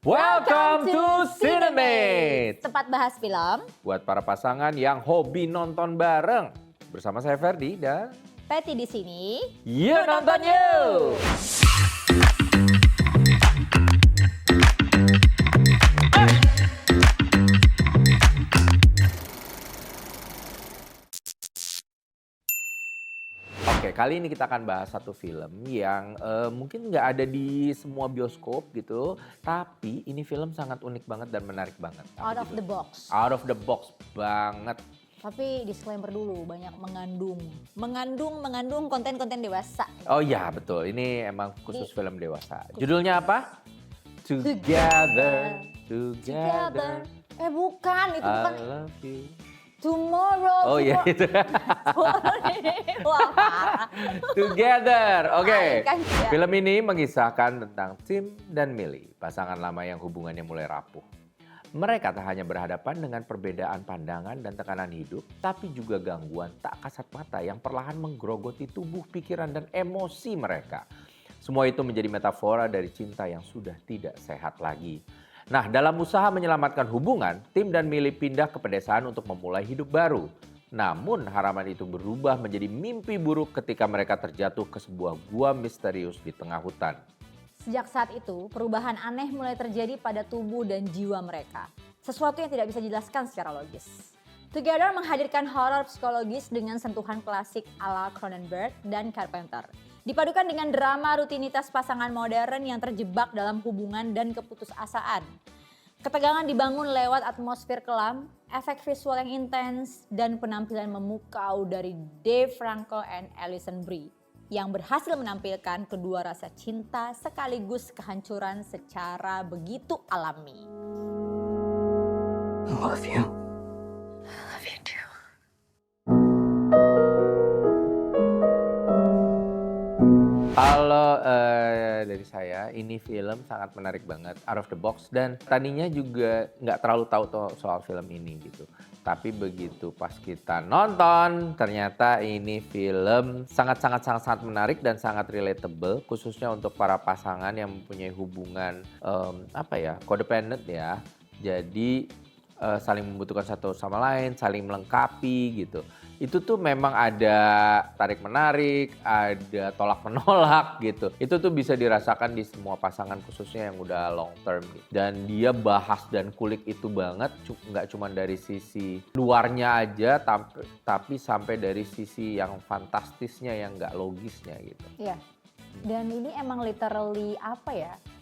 Welcome to Cinemate. Tempat bahas film. Buat para pasangan yang hobi nonton bareng. Bersama saya Ferdi dan Patty di sini. yuk nonton yuk! Oke, kali ini kita akan bahas satu film yang mungkin nggak ada di semua bioskop gitu. Tapi ini film sangat unik banget dan menarik banget. Out of the box. Out of the box banget. Tapi disclaimer dulu, banyak mengandung konten-konten dewasa. Oh iya betul, ini emang khusus film dewasa. Judulnya apa? Together. Bukan, itu bukan. I love you. Tomorrow. Oh iya itu. Wah, parah. Together, oke. Kan, ya. Film ini mengisahkan tentang Tim dan Millie, pasangan lama yang hubungannya mulai rapuh. Mereka tak hanya berhadapan dengan perbedaan pandangan dan tekanan hidup, tapi juga gangguan tak kasat mata yang perlahan menggerogoti tubuh, pikiran, dan emosi mereka. Semua itu menjadi metafora dari cinta yang sudah tidak sehat lagi. Nah, dalam usaha menyelamatkan hubungan, Tim dan Millie pindah ke pedesaan untuk memulai hidup baru. Namun, harapan itu berubah menjadi mimpi buruk ketika mereka terjatuh ke sebuah gua misterius di tengah hutan. Sejak saat itu, perubahan aneh mulai terjadi pada tubuh dan jiwa mereka. Sesuatu yang tidak bisa dijelaskan secara logis. Together menghadirkan horor psikologis dengan sentuhan klasik ala Cronenberg dan Carpenter. Dipadukan dengan drama rutinitas pasangan modern yang terjebak dalam hubungan dan keputusasaan. Ketegangan dibangun lewat atmosfer kelam, efek visual yang intens, dan penampilan memukau dari Dave Franco and Alison Brie yang berhasil menampilkan kedua rasa cinta sekaligus kehancuran secara begitu alami. I love you. I love you too. Kalau dari saya, ini film sangat menarik banget, out of the box. Dan tadinya juga nggak terlalu tahu soal film ini gitu. Tapi begitu pas kita nonton, ternyata ini film sangat menarik dan sangat relatable. Khususnya untuk para pasangan yang mempunyai hubungan codependent ya. Jadi saling membutuhkan satu sama lain, saling melengkapi gitu. Itu tuh memang ada tarik-menarik, ada tolak-menolak gitu. Itu tuh bisa dirasakan di semua pasangan khususnya yang udah long term. Dan dia bahas dan kulik itu banget, nggak cuma dari sisi luarnya aja, tapi sampai dari sisi yang fantastisnya, yang nggak logisnya gitu. Iya, dan ini emang literally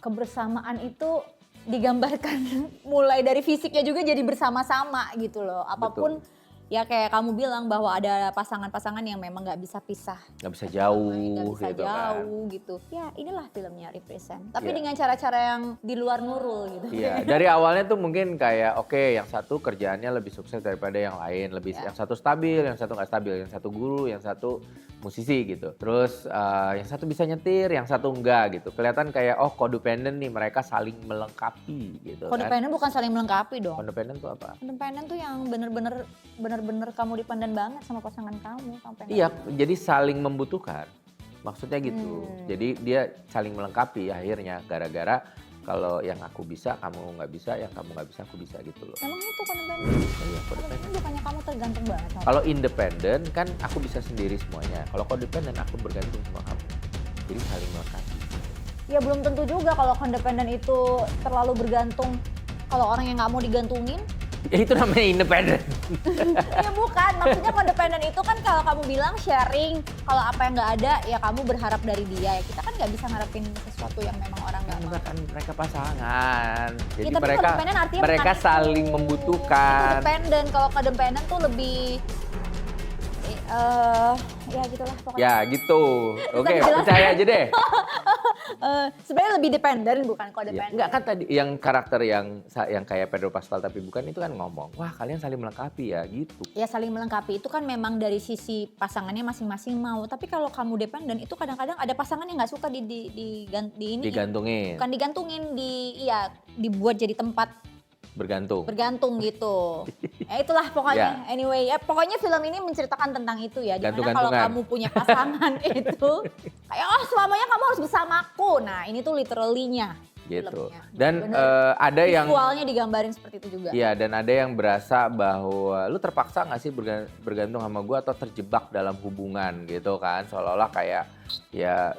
kebersamaan itu digambarkan mulai dari fisiknya juga jadi bersama-sama gitu loh. Apapun. Betul. Ya kayak kamu bilang bahwa ada pasangan-pasangan yang memang nggak bisa pisah. Nggak bisa jauh gitu. Ya inilah filmnya represent. Tapi dengan cara-cara yang di luar nurul gitu. Iya, dari awalnya tuh mungkin kayak yang satu kerjaannya lebih sukses daripada yang lain. Yang satu stabil, yang satu nggak stabil. Yang satu guru, yang satu musisi gitu. Terus yang satu bisa nyetir, yang satu enggak gitu. Kelihatan kayak codependent nih, mereka saling melengkapi gitu. Codependent bukan saling melengkapi dong. Codependent tuh apa? Codependent tuh yang bener-bener kamu dipandang banget sama pasangan kamu. Iya, jadi saling membutuhkan. Maksudnya gitu. Jadi dia saling melengkapi akhirnya. Gara-gara kalau yang aku bisa, kamu nggak bisa. Yang kamu nggak bisa, aku bisa gitu loh. Emang itu codependent? Iya, codependent. Bukannya kamu tergantung banget sama Kalau independen kan aku bisa sendiri semuanya. Kalau codependent aku bergantung sama kamu. Jadi saling melengkapi. Ya belum tentu juga kalau codependent itu terlalu bergantung. Kalau orang yang nggak mau digantungin. Ya itu namanya independen. Ya bukan, maksudnya codependent itu kan kalau kamu bilang sharing, kalau apa yang nggak ada ya kamu berharap dari dia. Ya kita kan nggak bisa ngarepin sesuatu yang memang orang nggak mau. Kan mereka pasangan, jadi ya, mereka saling membutuhkan. Codependent, kalau codependent tuh lebih ya gitulah pokoknya. Ya gitu, oke percaya aja deh. Sebenarnya lebih dependen bukan codependent. Enggak kan tadi yang karakter yang kayak Pedro Pascal tapi bukan itu kan ngomong, wah kalian saling melengkapi ya gitu. Ya saling melengkapi itu kan memang dari sisi pasangannya masing-masing mau. Tapi kalau kamu dependen itu kadang-kadang ada pasangan yang nggak suka digantungin. Bukan digantungin, dibuat jadi tempat bergantung gitu. Ya itulah pokoknya. Anyway, ya pokoknya film ini menceritakan tentang itu ya. Dimana kalau kamu punya pasangan itu kayak selamanya kamu harus bersamaku. Nah ini tuh literally-nya. gitu. filmnya. Dan Bener. ada yang Visualnya digambarin seperti itu juga. iya, dan ada yang berasa bahwa lu terpaksa nggak sih bergantung sama gue atau terjebak dalam hubungan gitu kan, seolah-olah kayak ya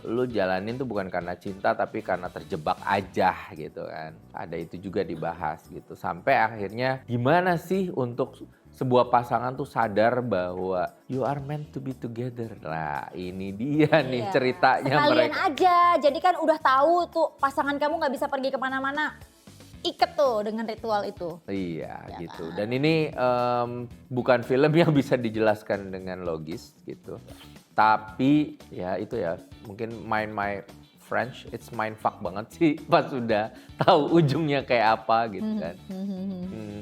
lu jalanin tuh bukan karena cinta tapi karena terjebak aja gitu kan. Ada itu juga dibahas gitu. Sampai akhirnya gimana sih untuk sebuah pasangan tuh sadar bahwa you are meant to be together. Nah ini dia nih Iya. ceritanya Sekalian mereka. aja, jadi kan udah tahu tuh pasangan kamu nggak bisa pergi kemana-mana. Iket tuh dengan ritual itu. Iya Ya gitu. kan? Dan ini bukan film yang bisa dijelaskan dengan logis gitu. Tapi ya itu ya mungkin my French, it's mindfuck banget sih pas sudah tahu ujungnya kayak apa gitu kan.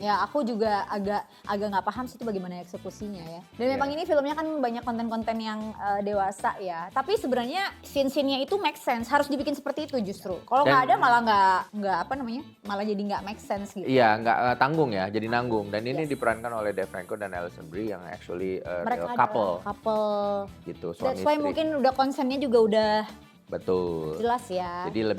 Ya aku juga agak nggak paham sih itu bagaimana eksekusinya ya. Dan memang ini filmnya kan banyak konten-konten yang dewasa ya. Tapi sebenarnya scene-nya itu make sense, harus dibikin seperti itu justru. Kalau nggak ada malah nggak apa namanya, malah jadi nggak make sense gitu. Iya nggak tanggung ya, jadi nanggung. Dan ini Yes. diperankan oleh Dave Franco dan Alison Brie yang actually Mereka real couple adalah couple. gitu, suami That's why istri. mungkin udah konsennya juga udah Betul. jelas ya. Jadi gitu.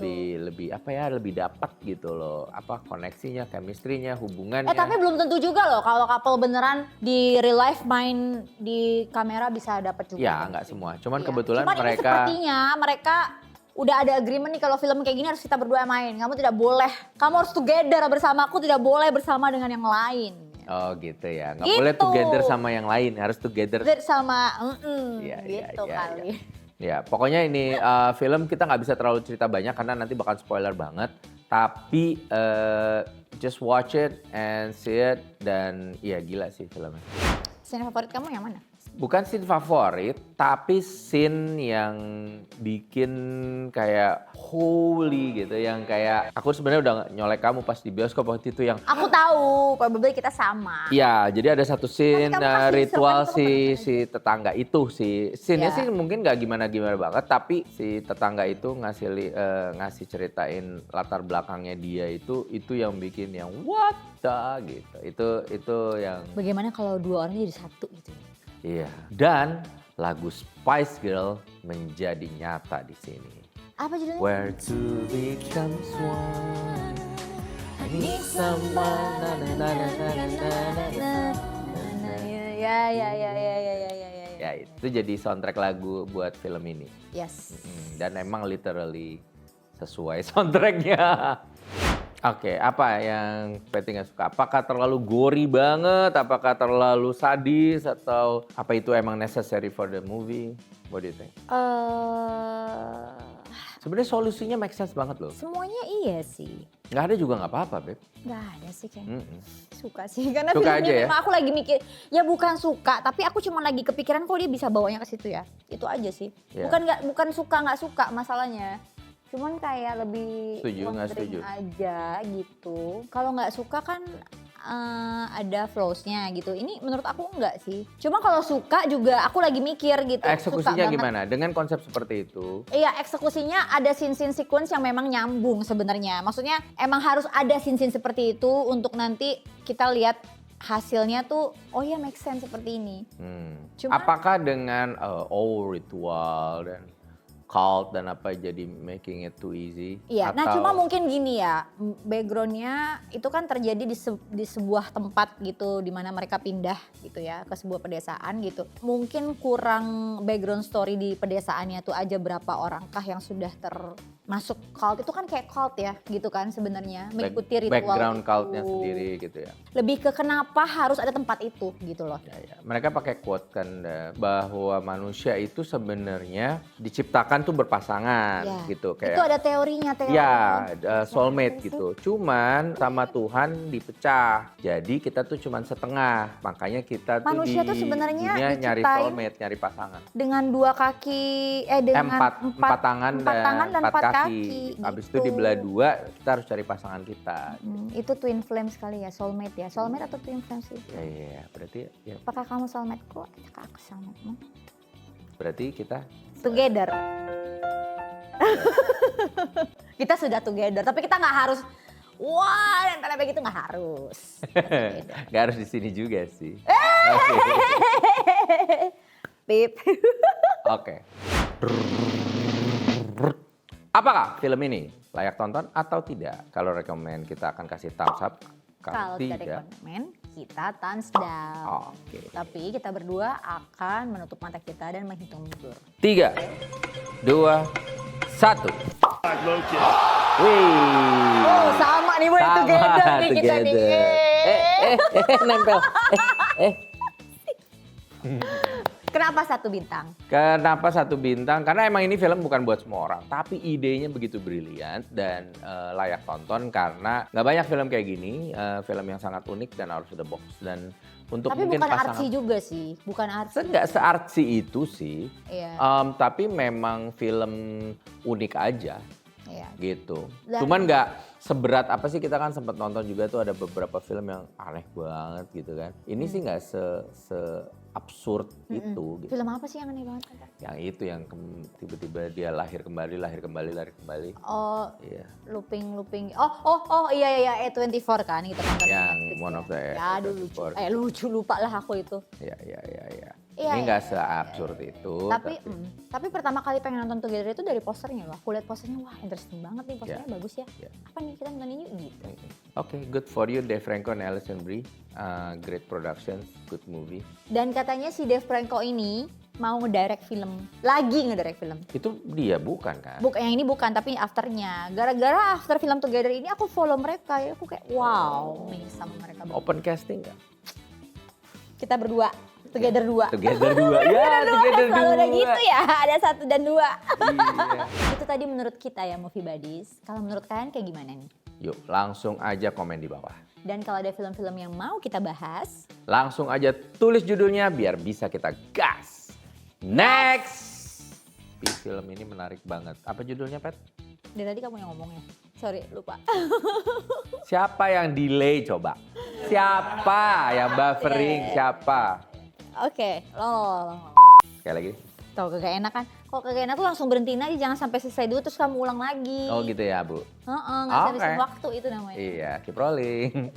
lebih apa ya, lebih dapat gitu loh, apa koneksinya, chemistry-nya, hubungannya. Tapi belum tentu juga loh kalau couple beneran di real life main di kamera bisa dapet juga. Ya nggak semua, cuman Iya. kebetulan Cuman ini mereka sepertinya mereka udah ada agreement nih kalau film kayak gini harus kita berdua main. Kamu tidak boleh, kamu harus together bersama aku, tidak boleh bersama dengan yang lain. oh gitu ya, nggak Gitu. boleh together sama yang lain, harus together. Sama, Iya, iya, gitu iya, kali. Ya pokoknya ini film kita nggak bisa terlalu cerita banyak karena nanti bakal spoiler banget. Tapi just watch it and see it dan ya gila sih filmnya. Scene favorit kamu yang mana? Bukan scene favorit, tapi scene yang bikin kayak holy gitu, yang kayak aku sebenarnya udah nyolek kamu pas di bioskop waktu itu yang Aku tahu, probably kita sama. iya, jadi ada satu scene Tapi kamu kasih ritual instrumen, kamu si tetangga itu sih. Scene-nya Ya. sih mungkin gak gimana-gimana banget, tapi si tetangga itu ngasih ceritain latar belakangnya dia itu yang bikin yang what the gitu. Itu yang Bagaimana kalau dua orang jadi satu gitu? iya. Dan lagu Spice Girl menjadi nyata di sini. Apa judulnya? Where two becomes one. I need someone. Na, na, na, na, na, na, na, na. Ya. Ya itu jadi soundtrack lagu buat film ini. Yes. Dan emang literally sesuai soundtracknya. Oke, apa yang Betty nggak suka? Apakah terlalu gory banget? Apakah terlalu sadis? Atau apa itu emang necessary for the movie? What do you think? Sebenarnya solusinya make sense banget loh. Semuanya iya sih. Nggak ada juga nggak apa-apa, Beb. Nggak ada sih kayaknya. Suka sih karena Suka film aja ini ya? memang aku lagi mikir, ya bukan suka, tapi aku cuma lagi kepikiran kok dia bisa bawanya ke situ ya. Itu aja sih. Ya. Bukan suka nggak suka masalahnya. Cuman kayak lebih Setuju, nggak wondering setuju? aja gitu. Kalau nggak suka kan ada flows-nya gitu. Ini menurut aku enggak sih. Cuma kalau suka juga aku lagi mikir gitu. Suka Eksekusinya banget. gimana? Dengan konsep seperti itu, Iya, eksekusinya ada scene-scene sequence yang memang nyambung sebenarnya. Maksudnya emang harus ada scene-scene seperti itu untuk nanti kita lihat hasilnya tuh, oh ya make sense seperti ini. Cuma- apakah dengan ritual dan cult dan apa jadi making it too easy? Iya, nah Atau- cuma mungkin gini ya, backgroundnya itu kan terjadi di sebuah tempat gitu, di mana mereka pindah gitu ya ke sebuah pedesaan gitu. Mungkin kurang background story di pedesaannya tuh aja berapa orangkah yang sudah termasuk cult, itu kan kayak cult ya gitu kan sebenarnya, mengikuti ritual background itu. cultnya sendiri gitu ya. Lebih ke kenapa harus ada tempat itu gitu loh. Ya. Mereka pakai quote kan bahwa manusia itu sebenarnya diciptakan tuh berpasangan Ya. gitu Itu kayak ada teorinya. ya soulmate gitu. Cuman sama Tuhan dipecah. Jadi kita tuh cuman setengah. Makanya kita tuh Manusia di tuh sebenarnya dunia nyari diciptain soulmate, nyari pasangan. Dengan dua kaki, dengan Empat tangan dan empat kaki. Habis itu gitu. dibelah dua, kita harus cari pasangan kita. Itu twin flame sekali ya, soulmate ya. Soulmate atau twin flame sih? Ya, berarti ya, Apakah kamu soulmate-ku? Apakah aku soulmate-mu? berarti kita Together. Kita sudah together, tapi kita nggak harus wah dan kalian begitu nggak harus. nggak harus di sini juga sih. Pip. Oke. Apakah film ini layak tonton atau tidak. Kalau rekomen kita akan kasih thumbs up. Kalau tidak rekomen, kita thumbs down. Oke. Tapi kita berdua akan menutup mata kita dan menghitung mundur. 3, 2, 1. Wih. Oh, sama nih boy, together nih kita nih. Nempel. Kenapa 1 bintang? Kenapa 1 bintang? Karena emang ini film bukan buat semua orang, tapi idenya begitu brilian dan layak tonton karena nggak banyak film kayak gini, film yang sangat unik dan out of the box. Dan untuk Tapi mungkin bukan pasangan, artsy juga sih, bukan artsy. nggak se-artsy itu sih, Iya, tapi memang film unik aja iya. gitu. Dan- Cuman nggak seberat apa sih, kita kan sempat nonton juga tuh ada beberapa film yang aneh banget gitu kan. Ini sih nggak se absurd itu gitu. Film apa sih yang aneh banget? Yang itu yang tiba-tiba dia lahir kembali. Oh, Iya. looping. Oh iya A24 kan kita nonton di Yang Netflix one ya. of the Ya aduh lucu. A24. Lucu lupa lah aku itu. Iya. Iya, Ini iya, nggak iya, se-absurd itu. Tapi pertama kali pengen nonton Together itu dari posternya loh. Aku lihat posternya, wah interesting banget nih posternya, bagus ya. Ya. Apa nih kita nontonin yuk gitu. Oke, good for you Dave Franco and Alison Brie. Great production, good movie. Dan katanya si Dave Franco ini mau ngedirect film, lagi ngedirect film. Itu dia bukan kan? Yang ini bukan, tapi afternya. Gara-gara after film Together ini aku follow mereka ya, aku kayak wow nih sama mereka. Open casting nggak? Kita berdua, Together 2. Together 2. Ya, Together 2. Selalu ada gitu ya, ada 1 dan 2. Iya. Itu tadi menurut kita ya Movie Buddies. Kalau menurut kalian kayak gimana nih? Yuk, langsung aja komen di bawah. Dan kalau ada film-film yang mau kita bahas, Langsung aja tulis judulnya biar bisa kita gas. Next! Film ini menarik banget. Apa judulnya, Pet? dari tadi kamu yang ngomongnya. Sorry, lupa. Siapa yang delay coba? Siapa yang buffering? Siapa? Oke, lo. Sekali lagi. Tuh kagak enak kan? Kalau kagak enak tuh langsung berhentiin aja, jangan sampai selesai dulu terus kamu ulang lagi. Oh gitu ya, Bu? Heeh, nggak Oke. habisin waktu itu namanya. Iya, keep rolling.